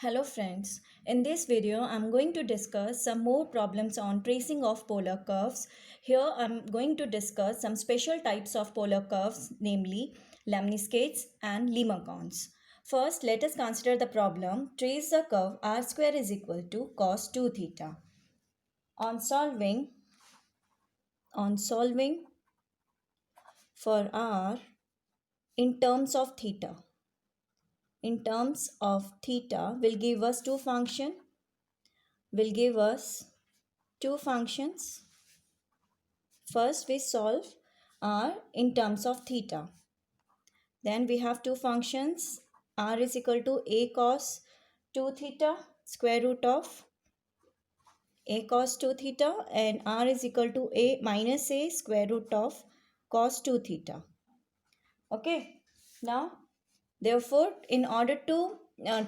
Hello friends, in this video I'm going to discuss some more problems on tracing of polar curves. Here I'm going to discuss some special types of polar curves, namely lemniscates and limacons. First, let us consider the problem. Trace the curve r square is equal to cos 2 theta. On solving for r in terms of theta, will give us two functions. First, we solve r in terms of theta. Then we have two functions. R is equal to a cos 2 theta, square root of a cos 2 theta, and r is equal to a minus a square root of cos 2 theta. Okay. Now, therefore, in order to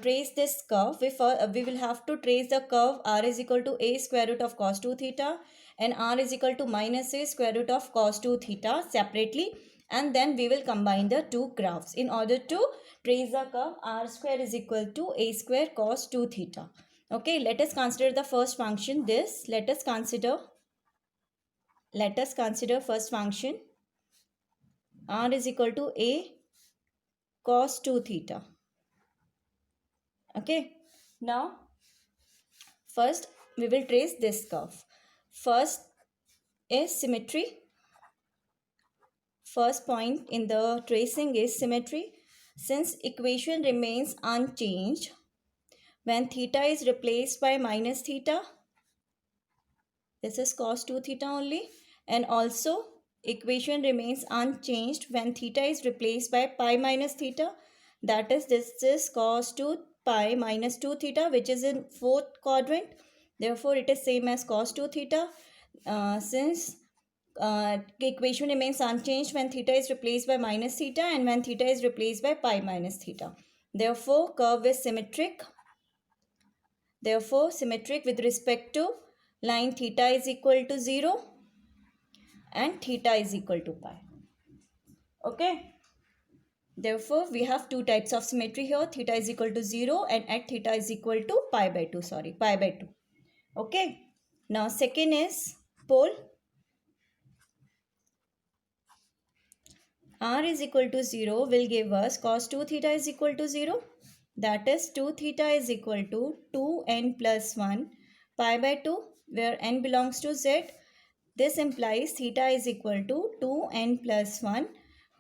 trace this curve, we will have to trace the curve r is equal to a square root of cos 2 theta and r is equal to minus a square root of cos 2 theta separately, and then we will combine the two graphs in order to trace the curve r square is equal to a square cos 2 theta. Okay, let us consider the first function. Let us consider first function r is equal to a cos 2 theta. Okay, now first we will trace this curve. First is symmetry. First point in the tracing is symmetry. Since equation remains unchanged when theta is replaced by minus theta, this is cos 2 theta only, and also equation remains unchanged when theta is replaced by pi minus theta, that is this is cos 2 pi minus 2 theta, which is in fourth quadrant. Therefore it is same as cos 2 theta. Since the equation remains unchanged when theta is replaced by minus theta and when theta is replaced by pi minus theta. Therefore curve is symmetric. Therefore symmetric with respect to line theta is equal to 0 and theta is equal to pi. Okay. Therefore, we have two types of symmetry here. Theta is equal to 0 and at theta is equal to pi by 2. Okay. Now, second is pole. R is equal to 0 will give us cos 2 theta is equal to 0. That is 2 theta is equal to 2n plus 1 pi by 2, where n belongs to z. This implies theta is equal to 2n plus 1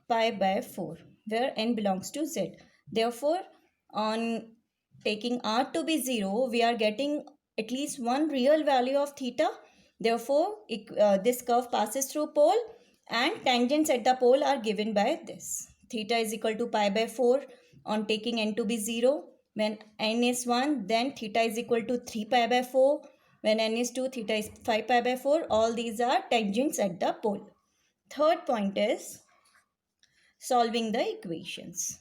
pi by 4, where n belongs to z. Therefore, on taking r to be 0, we are getting at least one real value of theta. Therefore, this curve passes through pole and tangents at the pole are given by this. Theta is equal to pi by 4 on taking n to be 0. When n is 1, then theta is equal to 3 pi by 4. When n is 2, theta is 5 pi by 4. All these are tangents at the pole. Third point is solving the equations.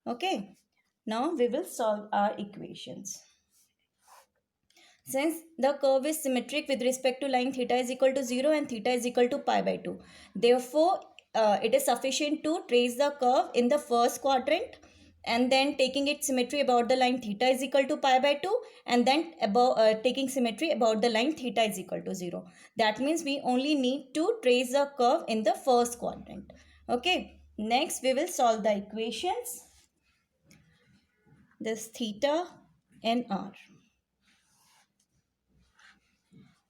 Okay, now we will solve our equations. Since the curve is symmetric with respect to line theta is equal to 0 and theta is equal to pi by 2. Therefore, it is sufficient to trace the curve in the first quadrant and then taking its symmetry about the line theta is equal to pi by 2 and then taking symmetry about the line theta is equal to 0. That means we only need to trace the curve in the first quadrant. Okay, next we will solve the equations. This theta and r.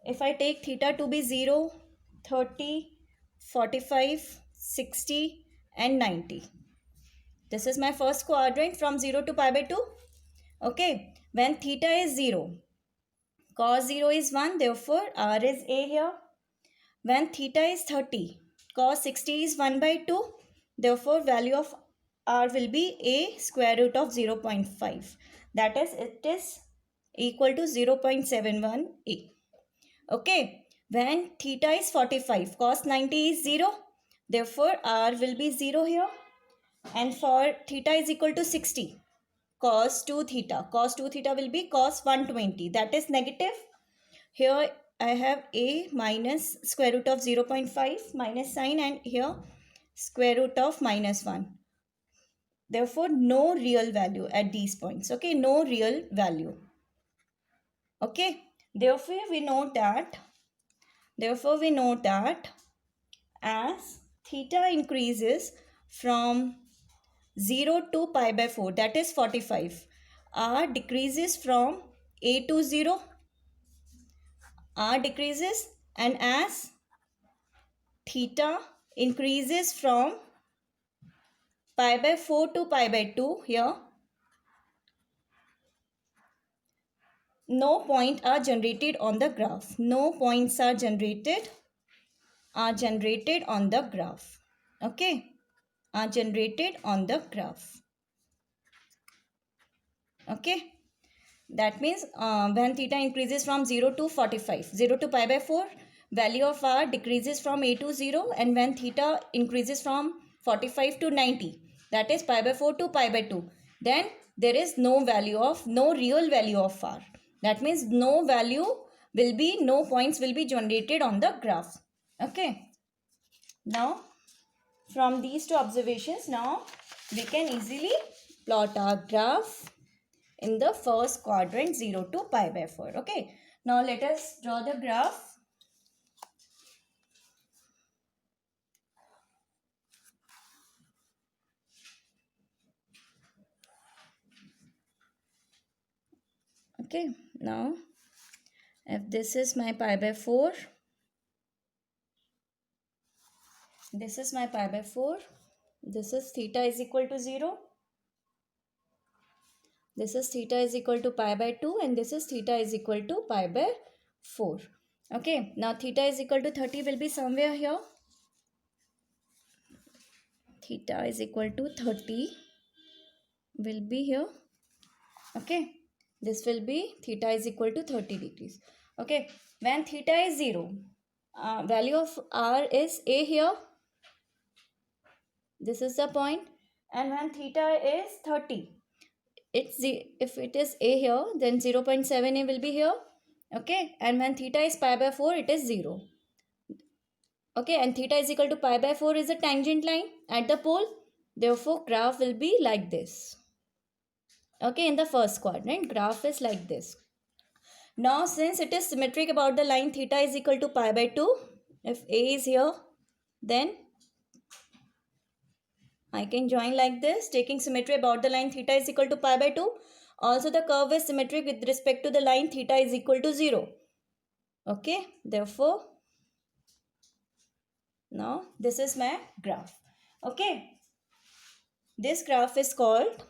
If I take theta to be 0, 30, 45, 60 and 90. This is my first quadrant from 0 to pi by 2. Okay, when theta is 0, cos 0 is 1, therefore r is a here. When theta is 30, cos 60 is 1 by 2, therefore value of r will be a square root of 0.5. That is, it is equal to 0.71 a. Okay, when theta is 45, cos 90 is 0. Therefore, r will be 0 here. And for theta is equal to 60, cos 2 theta. Cos 2 theta will be cos 120. That is negative. Here I have a minus square root of 0.5 minus sign and here square root of minus 1. Therefore, no real value at these points. Okay, no real value. Okay, therefore we note that as theta increases from 0 to pi by 4, that is 45, r decreases from a to 0, r decreases, and as theta increases from pi by 4 to pi by 2, here no points are generated on the graph. No points are generated on the graph. Okay, are generated on the graph. Okay, that means when theta increases from 0 to 45, 0 to pi by 4, value of r decreases from a to 0, and when theta increases from 45 to 90, that is pi by 4 to pi by 2, then there is no real value of r. That means no points will be generated on the graph. Okay, now from these two observations, now we can easily plot our graph in the first quadrant 0 to pi by 4. Okay, now let us draw the graph. Okay, now if this is my pi by 4, this is theta is equal to 0, this is theta is equal to pi by 2, and this is theta is equal to pi by 4. Okay, now theta is equal to 30 will be somewhere here. Theta is equal to 30 will be here. Okay, this will be theta is equal to 30 degrees. Okay, when theta is 0, value of r is a here. This is the point. And when theta is 30, if it is a here, then 0.7 a will be here. Okay, and when theta is pi by 4, it is 0. Okay, and theta is equal to pi by 4 is a tangent line at the pole. Therefore, graph will be like this. Okay, in the first quadrant, graph is like this. Now, since it is symmetric about the line theta is equal to pi by 2, if a is here, then I can join like this, taking symmetry about the line theta is equal to pi by 2. Also, the curve is symmetric with respect to the line theta is equal to 0. Okay, therefore, now this is my graph. Okay, this graph is called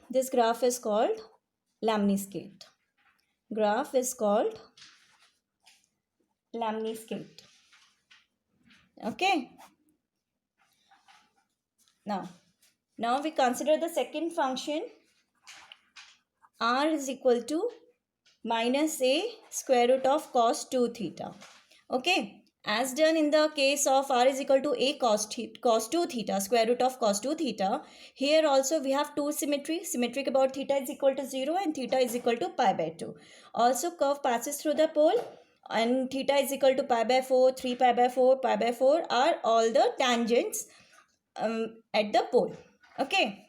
lemniscate. Graph is called lemniscate. Okay, now we consider the second function, r is equal to minus a square root of cos 2 theta. Okay, as done in the case of r is equal to a cos 2 theta, square root of cos 2 theta, here also we have two symmetric about theta is equal to 0 and theta is equal to pi by 2. Also, curve passes through the pole, and theta is equal to pi by 4, 3 pi by 4, pi by 4 are all the tangents at the pole. Okay,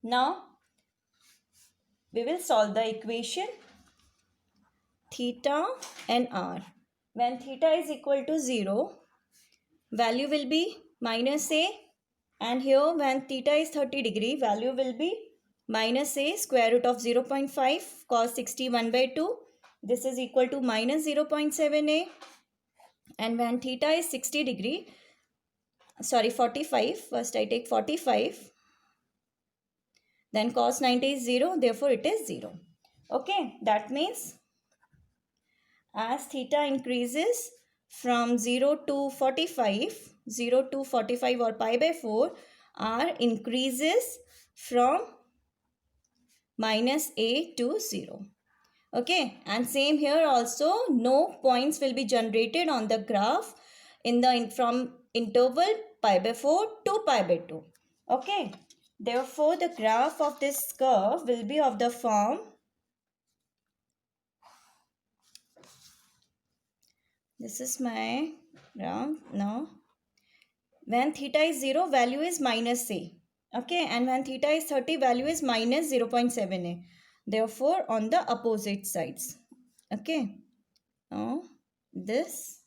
now we will solve the equation theta and r. When theta is equal to 0, value will be minus a, and here when theta is 30 degree, value will be minus a square root of 0.5 cos 61 by 2. This is equal to minus 0.7 a, and when theta is 60 degree, 45, first I take 45, then cos 90 is 0, therefore it is 0. Okay, that means as theta increases from 0 to 45, 0 to 45 or pi by 4, r increases from minus a to 0. Okay, and same here also, no points will be generated on the graph from interval pi by 4 to pi by 2. Okay, therefore the graph of this curve will be of the form, this is my graph. Now when theta is 0, value is minus a. Okay, and when theta is 30, value is minus 0.7a. Therefore, on the opposite sides. Okay, now this,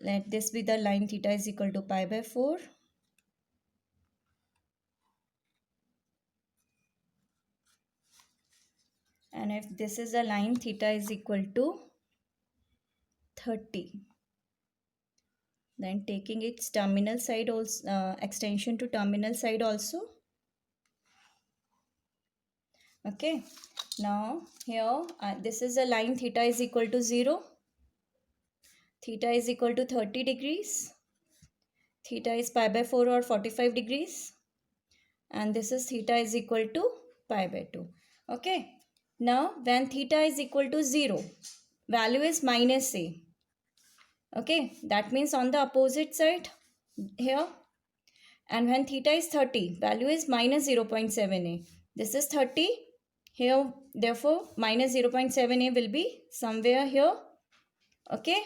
let this be the line theta is equal to pi by 4. And if this is a line theta is equal to 30, then taking its terminal side also, extension to terminal side also. Okay, now here this is a line theta is equal to 0, theta is equal to 30 degrees, theta is pi by 4 or 45 degrees, and this is theta is equal to pi by 2. Okay, now when theta is equal to 0, value is minus a. Okay, that means on the opposite side here. And when theta is 30, value is minus 0.7a. This is 30 here, therefore minus 0.7a will be somewhere here. Okay,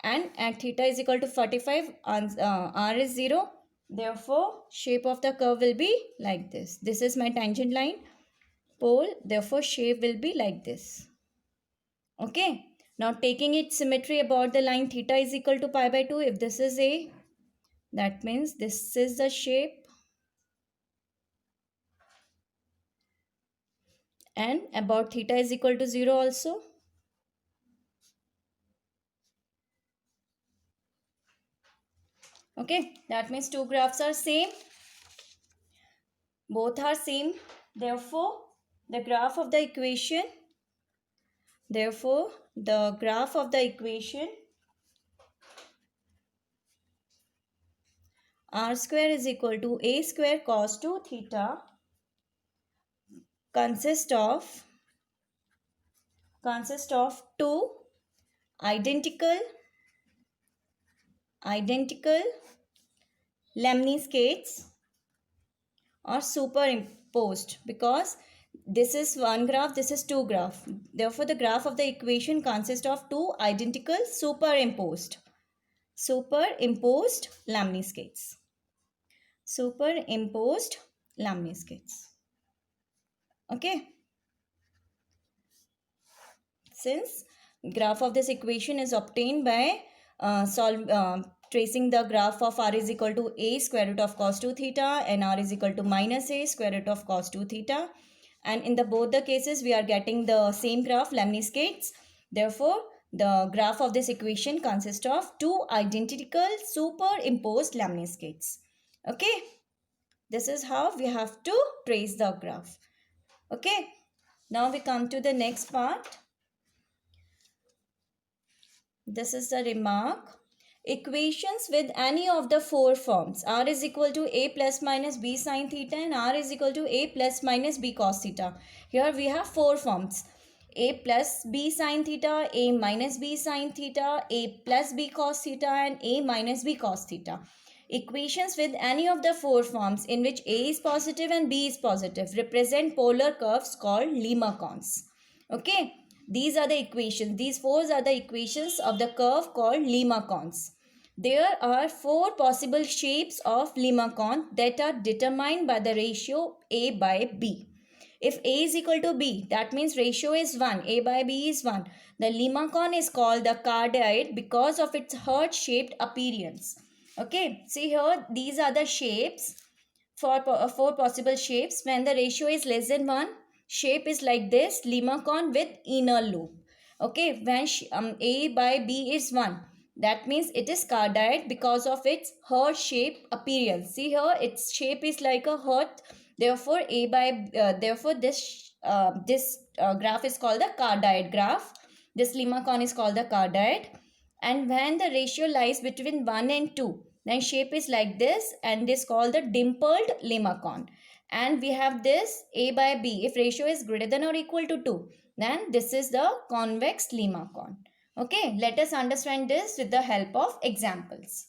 and at theta is equal to 45, r is 0. Therefore, shape of the curve will be like this. This is my tangent line pole. Therefore, shape will be like this. Okay, now taking its symmetry about the line theta is equal to pi by 2. If this is a, that means this is the shape. And about theta is equal to 0 also. Okay, that means two graphs are same. Both are same. Therefore, the graph of the equation, r square is equal to a square cos 2 theta consists of two identical lemniscates or superimposed, because this is one graph, this is two graph. Therefore, the graph of the equation consists of two identical superimposed lemniscates. Okay. Since graph of this equation is obtained by tracing the graph of r is equal to a square root of cos 2 theta and r is equal to minus a square root of cos 2 theta. And in both the cases, we are getting the same graph, lemniscates. Therefore, the graph of this equation consists of two identical superimposed lemniscates. Okay. This is how we have to trace the graph. Okay. Now we come to the next part. This is the remark. Equations with any of the four forms, r is equal to a plus minus b sine theta and r is equal to a plus minus b cos theta. Here we have four forms: a plus b sine theta, a minus b sine theta, a plus b cos theta, and a minus b cos theta. Equations with any of the four forms in which a is positive and b is positive represent polar curves called lemma-cons. Okay. These are the equations. These four are the equations of the curve called lemma-cons. There are four possible shapes of lemma-con that are determined by the ratio a by b. If a is equal to b, that means ratio is 1. A by b is 1. The lemma-con is called the cardioid because of its heart-shaped appearance. Okay, see here, these are the shapes, four possible shapes. When the ratio is less than 1, shape is like this, lemma-con with inner loop. Okay, when a by b is 1, that means it is cardioid because of its heart shape appearance. See here, its shape is like a heart. Therefore, this graph is called the cardioid graph. This lemma-con is called the cardioid. And when the ratio lies between 1 and 2, then shape is like this, and this is called the dimpled lemma-con. And we have this a by b. If ratio is greater than or equal to 2, then this is the convex lemma-con. Okay, let us understand this with the help of examples.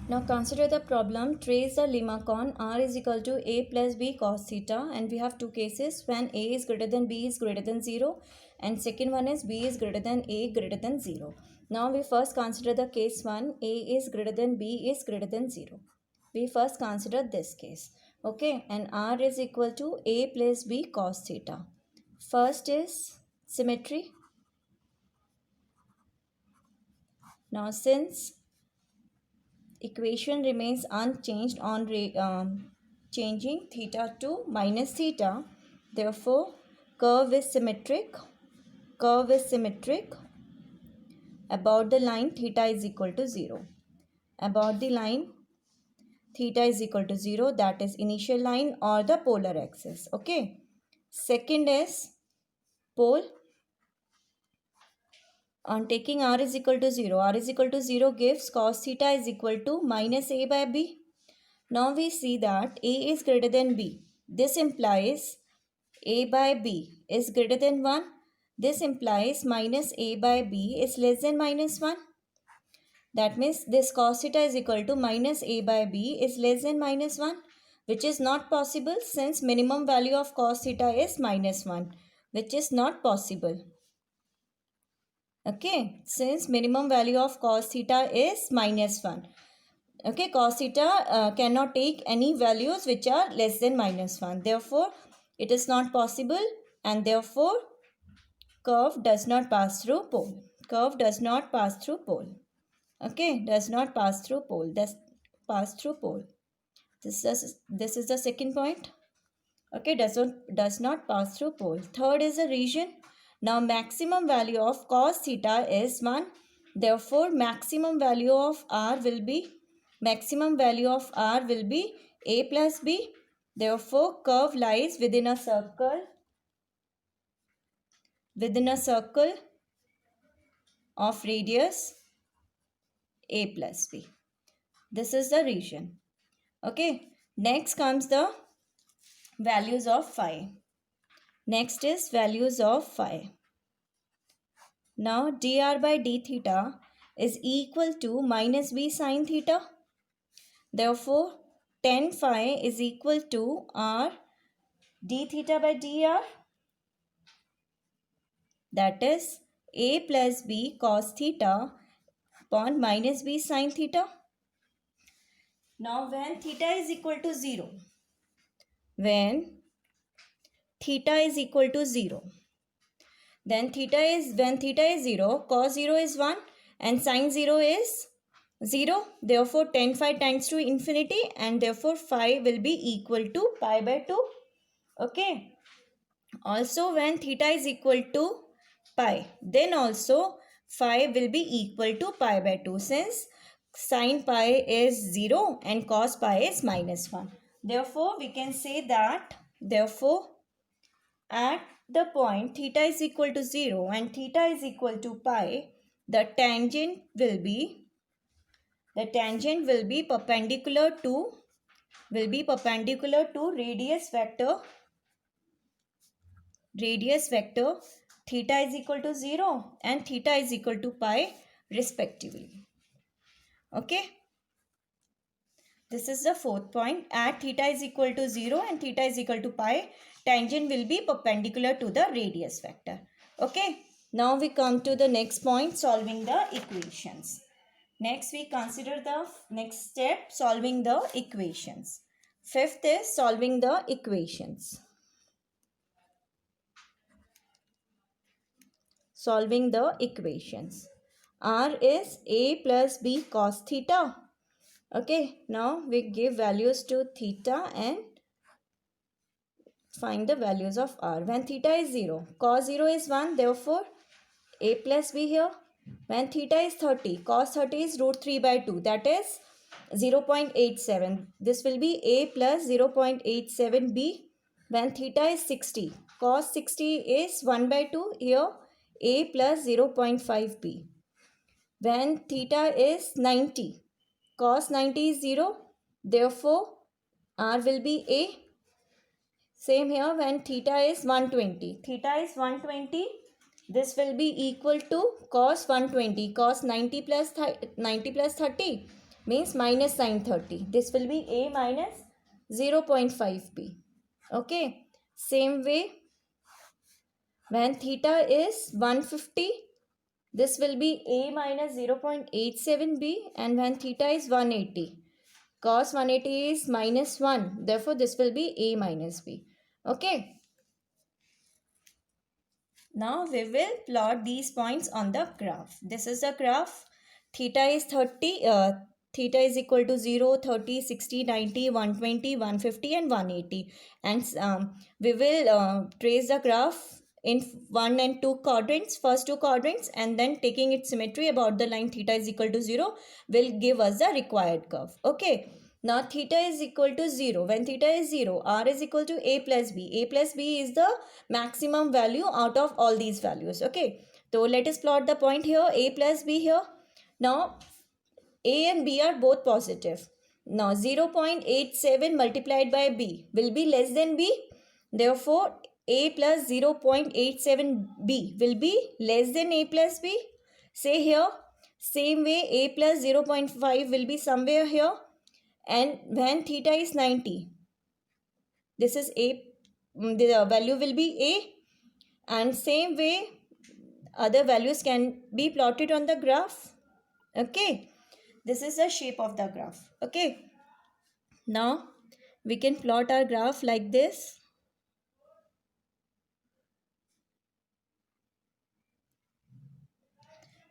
Now consider the problem. Trace the lemma-con r is equal to a plus b cos theta, and we have two cases when a is greater than b is greater than 0, and second one is b is greater than a greater than 0. Now we first consider the case 1, a is greater than b is greater than 0. We first consider this case. Okay, and R is equal to A plus B cos theta. First is symmetry. Now since equation remains unchanged on changing theta to minus theta, therefore curve is symmetric. Curve is symmetric about the line theta is equal to 0. About the line theta is equal to 0, that is initial line or the polar axis. Okay. Second is pole. On taking r is equal to 0, r is equal to 0 gives cos theta is equal to minus a by b. Now we see that a is greater than b. This implies a by b is greater than 1. This implies minus a by b is less than minus 1. That means this cos theta is equal to minus a by b is less than minus 1, which is not possible since minimum value of cos theta is minus 1, which is not possible. Okay, since minimum value of cos theta is minus 1. Okay, cos theta cannot take any values which are less than minus 1. Therefore, it is not possible and therefore curve does not pass through pole. Curve does not pass through pole. Okay, does not pass through pole. Does pass through pole. This is the second point. Okay, does not pass through pole. Third is the region. Now maximum value of cos theta is 1. Therefore, maximum value of r will be a plus b. Therefore, curve lies within a circle of radius a plus b. This is the region. Okay. Next comes the values of phi. Next is values of phi. Now dr by d theta is equal to minus b sine theta. Therefore, tan phi is equal to r d theta by dr. That is a plus b cos theta upon minus b sine theta. Now when theta is equal to 0, then theta is 0, cos 0 is 1 and sine 0 is 0. Therefore, tan phi tends to infinity and therefore phi will be equal to pi by 2. Okay. Also, when theta is equal to pi, then also phi will be equal to pi by 2 since sine pi is 0 and cos pi is minus 1. Therefore, we can say that, at the point theta is equal to 0 and theta is equal to pi, the tangent will be perpendicular to radius vector theta is equal to 0 and theta is equal to pi respectively. Okay. This is the fourth point. At theta is equal to 0 and theta is equal to pi, tangent will be perpendicular to the radius vector. Okay. Now we come to the next point, solving the equations. Next we consider the next step, solving the equations. Fifth is solving the equations. Solving the equations. R is a plus b cos theta. Okay, now we give values to theta and find the values of r. When theta is 0, cos 0 is 1, therefore a plus b here. When theta is 30, cos 30 is root 3 by 2, that is 0.87. This will be a plus 0.87b. When theta is 60, cos 60 is 1 by 2, here a plus 0.5b. When theta is 90, cos 90 is 0, therefore r will be a. Same here when theta is 120. Theta is 120. This will be equal to cos 120. Cos 90 plus 30 means minus sin 30. This will be a minus 0.5b. Okay. Same way when theta is 150. This will be a minus 0.87b and when theta is 180. Cos 180 is minus 1. Therefore, this will be a minus b. Okay. Now we will plot these points on the graph. This is the graph. Theta is 30. Theta is equal to 0, 30, 60, 90, 120, 150 and 180. And we will trace the graph in 1 and 2 quadrants, first 2 quadrants, and then taking its symmetry about the line theta is equal to 0 will give us the required curve. Okay. Now theta is equal to 0. When theta is 0, r is equal to a plus b. A plus b is the maximum value out of all these values. Okay. So let us plot the point here, a plus b here. Now a and b are both positive. Now 0.87 multiplied by b will be less than b. Therefore a plus 0.87b will be less than a plus b. Say here. Same way a plus 0.5 will be somewhere here. And when theta is 90, this is a, the value will be a, and same way other values can be plotted on the graph. Okay, this is the shape of the graph. Okay, now we can plot our graph like this.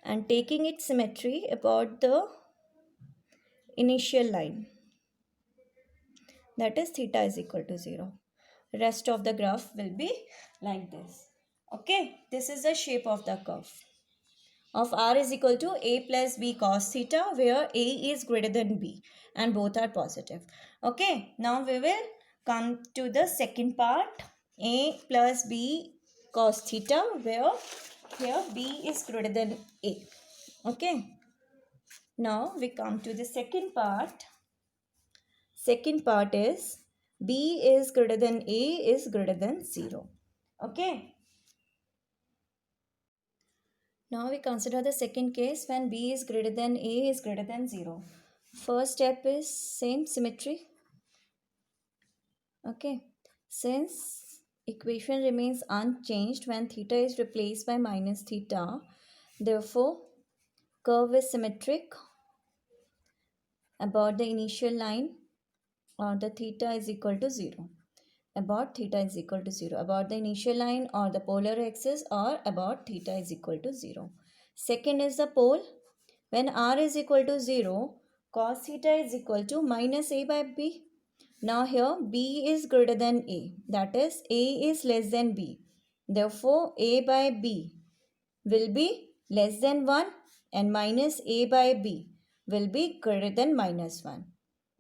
And taking its symmetry about the initial line, that is theta is equal to 0. Rest of the graph will be like this. Okay, this is the shape of the curve of r is equal to a plus b cos theta, where a is greater than b and both are positive. Okay, now we will come to the second part, a plus b cos theta, where here b is greater than a. Okay, now we come to the second part. Second part is b is greater than a is greater than 0. Okay. Now we consider the second case when b is greater than a is greater than 0. First step is same symmetry. Okay. Since equation remains unchanged when theta is replaced by minus theta, therefore curve is symmetric about the initial line, or the theta is equal to 0. About theta is equal to 0. About the initial line or the polar axis, or about theta is equal to 0. Second is the pole. When r is equal to 0, cos theta is equal to minus a by b. Now here b is greater than a. That is a is less than b. Therefore a by b will be less than 1 and minus a by b will be greater than minus 1.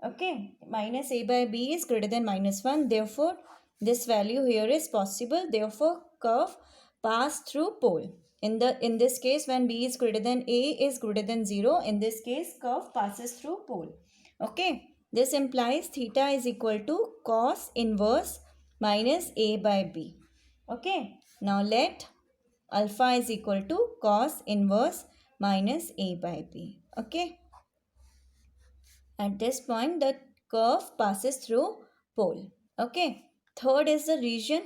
Okay, minus a by b is greater than minus 1. Therefore, this value here is possible. Therefore, curve pass through pole. In this case, when b is greater than a is greater than 0, in this case, curve passes through pole. Okay, this implies theta is equal to cos inverse minus a by b. Okay, now let alpha is equal to cos inverse minus a by b. Okay. At this point, the curve passes through pole. Okay. Third is the region.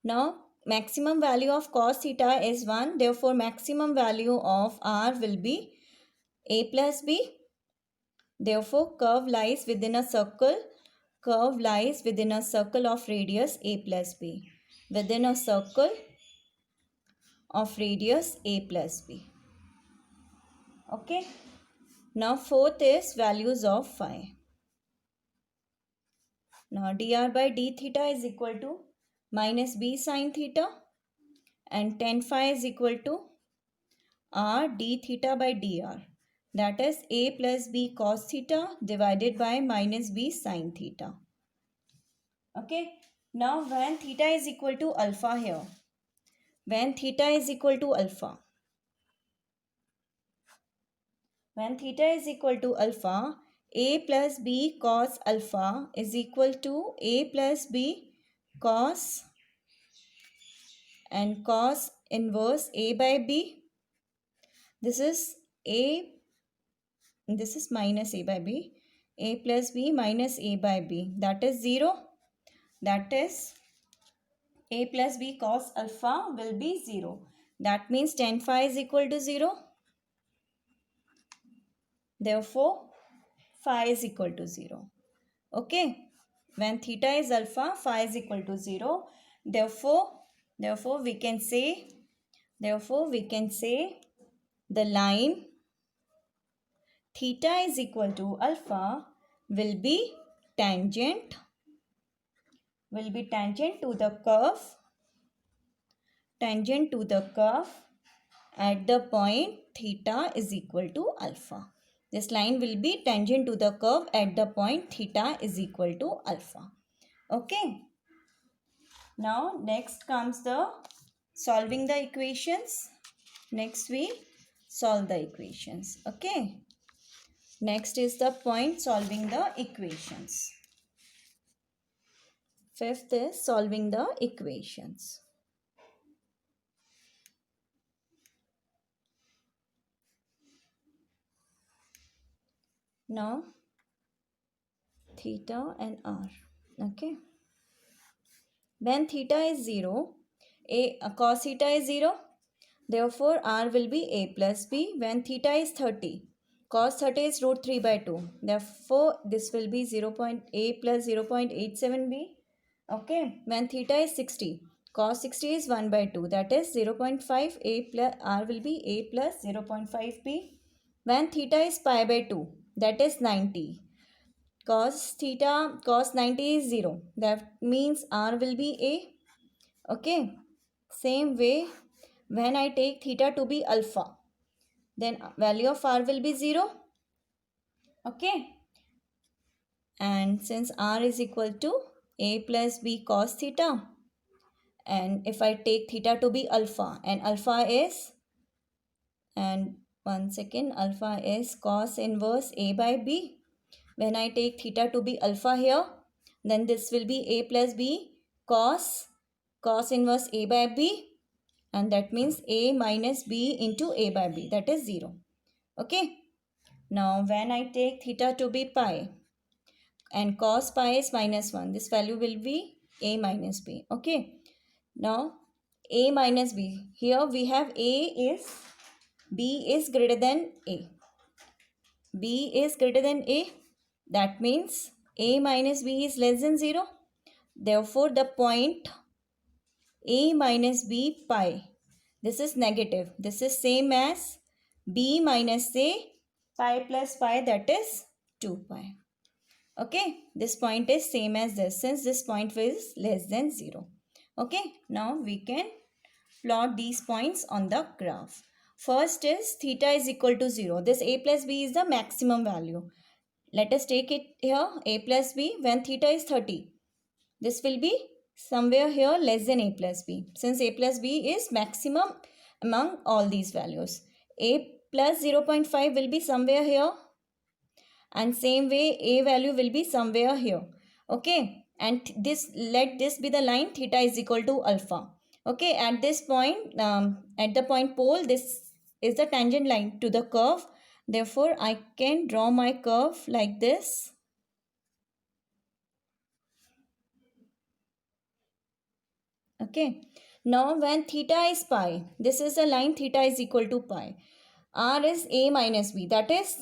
Now, maximum value of cos theta is 1. Therefore, maximum value of r will be a plus b. Therefore, curve lies within a circle. Curve lies within a circle of radius a plus b. Within a circle of radius a plus b. Okay. Now, fourth is values of phi. Now dr by d theta is equal to minus b sine theta, and tan phi is equal to r d theta by dr. That is a plus b cos theta divided by minus b sine theta. Okay. Now when theta is equal to alpha here, when theta is equal to alpha, when theta is equal to alpha, a plus b cos alpha is equal to a plus b cos and cos inverse a by b. This is a, this is minus a by b. A plus b minus a by b, that is 0. That is a plus b cos alpha will be 0. That means tan phi is equal to 0. Therefore, phi is equal to 0. Okay, when theta is alpha, phi is equal to 0. Therefore we can say the line theta is equal to alpha will be tangent to the curve at the point theta is equal to alpha. This line will be tangent to the curve at the point theta is equal to alpha. Okay. Now next comes the solving the equations. Next we solve the equations. Okay. Next is the point solving the equations. Fifth is solving the equations. Now theta and r. Okay. When theta is 0, cos theta is 0. Therefore, r will be a plus b. When theta is 30, cos 30 is root 3 by 2. Therefore, this will be 0.a plus 0.87b. Okay. When theta is 60, cos 60 is 1 by 2. That is 0.5 a plus r will be a plus 0.5b. When theta is pi by 2, that is 90. Cos 90 is 0. That means r will be a. Okay. Same way, when I take theta to be alpha, then value of r will be 0. Okay. And since r is equal to a plus b cos theta, and if I take theta to be alpha, and alpha is, and one second, alpha is cos inverse a by b. When I take theta to be alpha here, then this will be a plus b cos inverse a by b, and that means a minus b into a by b, that is 0. Okay. Now when I take theta to be pi and cos pi is minus 1, this value will be a minus b. Okay. Now a minus b, here we have b is greater than a. B is greater than a. That means a minus b is less than 0. Therefore, the point a minus b pi, this is negative. This is same as b minus a pi plus pi, that is 2 pi. Okay, this point is same as this since this point is less than 0. Okay, now we can plot these points on the graph. First is theta is equal to 0. This a plus b is the maximum value. Let us take it here, a plus b, when theta is 30. This will be somewhere here less than a plus b. Since a plus b is maximum among all these values. A plus 0.5 will be somewhere here. And same way a value will be somewhere here. Okay. And let this be the line theta is equal to alpha. Okay. At this point, at the point pole, this is the tangent line to the curve. Therefore, I can draw my curve like this. Okay. Now, when theta is pi, this is the line theta is equal to pi. R is a minus b. That is,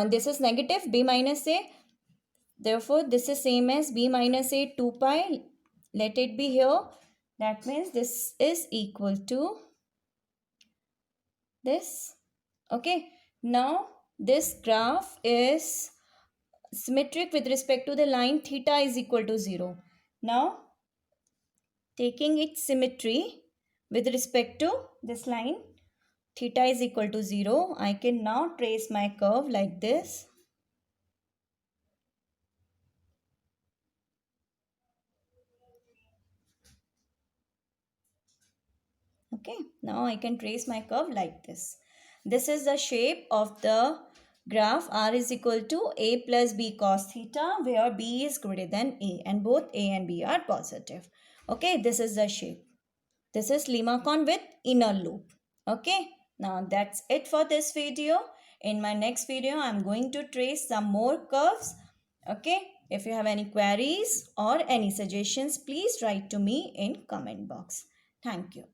this is negative b minus a. Therefore, this is same as b minus a 2 pi. Let it be here. That means this is equal to this. Okay. Now, this graph is symmetric with respect to the line theta is equal to 0. Now, taking its symmetry with respect to this line theta is equal to 0, I can now trace my curve like this. Okay, now I can trace my curve like this. This is the shape of the graph r is equal to a plus b cos theta, where b is greater than a and both a and b are positive. Okay, this is the shape. This is Limacon with inner loop. Okay, now that's it for this video. In my next video, I'm going to trace some more curves. Okay, if you have any queries or any suggestions, please write to me in comment box. Thank you.